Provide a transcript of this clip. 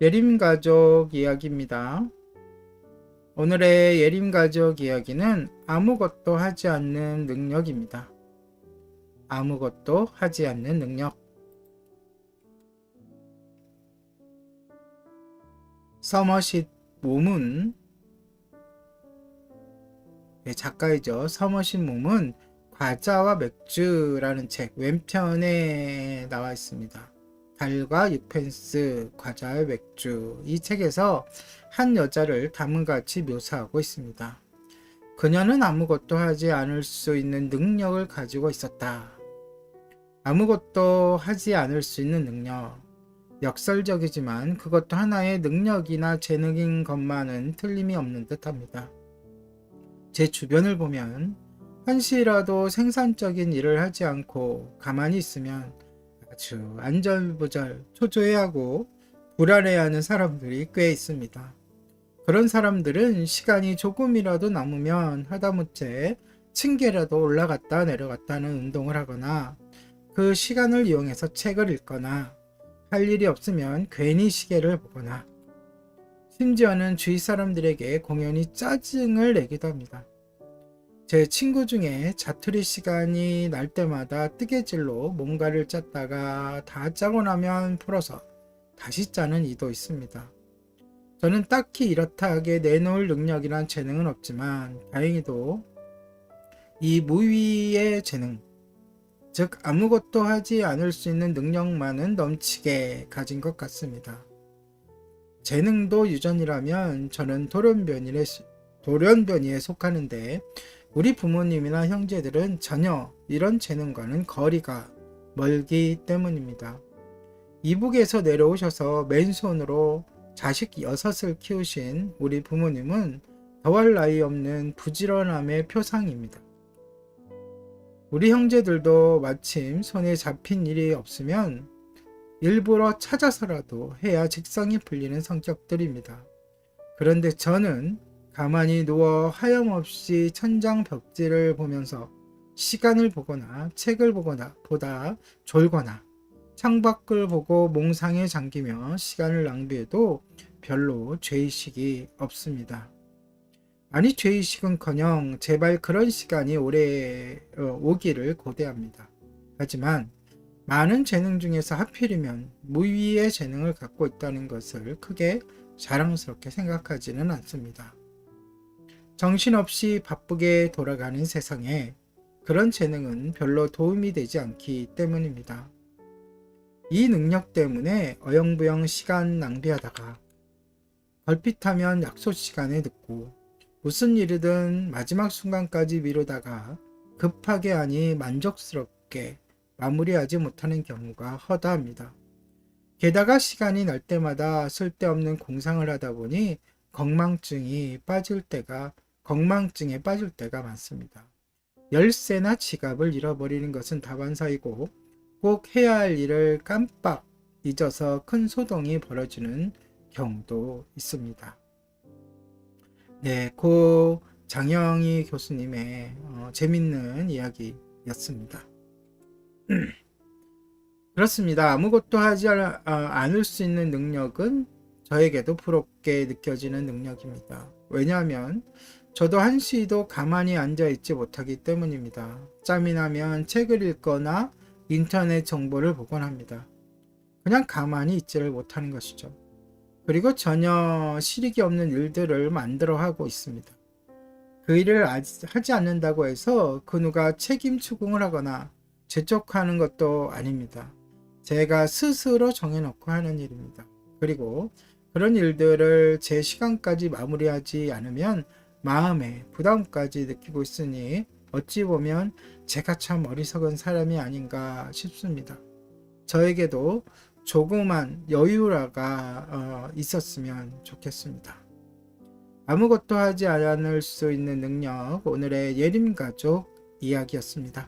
예림 가족 이야기입니다. 오늘의 예림 가족 이야기는 아무것도 하지 않는 능력입니다. 아무것도 하지 않는 능력. 서머싯 몸은 작가이죠. 서머싯 몸은 과자와 맥주라는 책 왼편에 나와 있습니다. 달과 6펜스, 과자와 맥주. 이 책에서 한 여자를 다음같이 묘사하고 있습니다. 그녀는 아무것도 하지 않을 수 있는 능력을 가지고 있었다. 아무것도 하지 않을 수 있는 능력. 역설적이지만 그것도 하나의 능력이나 재능인 것만은 틀림이 없는 듯합니다. 제 주변을 보면 한시라도 생산적인 일을 하지 않고 가만히 있으면 아주 안절부절 초조해하고 불안해하는 사람들이 꽤 있습니다. 그런 사람들은 시간이 조금이라도 남으면 하다못해 층계라도 올라갔다 내려갔다 하는 운동을 하거나 그 시간을 이용해서 책을 읽거나 할 일이 없으면 괜히 시계를 보거나 심지어는 주위 사람들에게 공연히 짜증을 내기도 합니다. 제 친구 중에 자투리 시간이 날 때마다 뜨개질로 뭔가를 짰다가 다 짜고 나면 풀어서 다시 짜는 이도 있습니다. 저는 딱히 이렇다 하게 내놓을 능력이란 재능은 없지만 다행히도 이 무위의 재능, 즉 아무것도 하지 않을 수 있는 능력만은 넘치게 가진 것 같습니다. 재능도 유전이라면 저는 돌연변이에 속하는데 우리 부모님이나 형제들은 전혀 이런 재능과는 거리가 멀기 때문입니다. 이북에서 내려오셔서 맨손으로 자식 6을 키우신 우리 부모님은 더할 나위 없는 부지런함의 표상입니다. 우리 형제들도 마침 손에 잡힌 일이 없으면 일부러 찾아서라도 해야 직성이 풀리는 성격들입니다. 그런데 저는 가만히 누워 하염없이 천장 벽지를 보면서 시간을 보거나 책을 보다 졸거나 창밖을 보고 몽상에 잠기며 시간을 낭비해도 별로 죄의식이 없습니다. 아니 죄의식은커녕 제발 그런 시간이 오기를 고대합니다. 하지만 많은 재능 중에서 하필이면 무위의 재능을 갖고 있다는 것을 크게 자랑스럽게 생각하지는 않습니다. 정신없이 바쁘게 돌아가는 세상에 그런 재능은 별로 도움이 되지 않기 때문입니다. 이 능력 때문에 어영부영 시간 낭비하다가 걸핏하면 약속 시간에 늦고 무슨 일이든 마지막 순간까지 미루다가 급하게 아니 만족스럽게 마무리하지 못하는 경우가 허다합니다. 게다가 시간이 날 때마다 쓸데없는 공상을 하다 보니 건망증에 빠질 때가 많습니다. 열쇠나 지갑을 잃어버리는 것은 다반사이고 꼭 해야 할 일을 깜빡 잊어서 큰 소동이 벌어지는 경우도 있습니다. 네, 고 장영희 교수님의 재밌는 이야기였습니다. 그렇습니다. 아무것도 하지 않을 수 있는 능력은 저에게도 부럽게 느껴지는 능력입니다. 왜냐하면 저도 한시도 가만히 앉아있지 못하기 때문입니다. 짬이 나면 책을 읽거나 인터넷 정보를 보곤 합니다. 그냥 가만히 있지를 못하는 것이죠. 그리고 전혀 실익이 없는 일들을 만들어 하고 있습니다. 그 일을 하지 않는다고 해서 그 누가 책임 추궁을 하거나 재촉하는 것도 아닙니다. 제가 스스로 정해놓고 하는 일입니다. 그리고 그런 일들을 제 시간까지 마무리하지 않으면 마음에 부담까지 느끼고 있으니 어찌 보면 제가 참 어리석은 사람이 아닌가 싶습니다. 저에게도 조그만 여유가 있었으면 좋겠습니다. 아무것도 하지 않을 수 있는 능력, 오늘의 예림가족 이야기였습니다.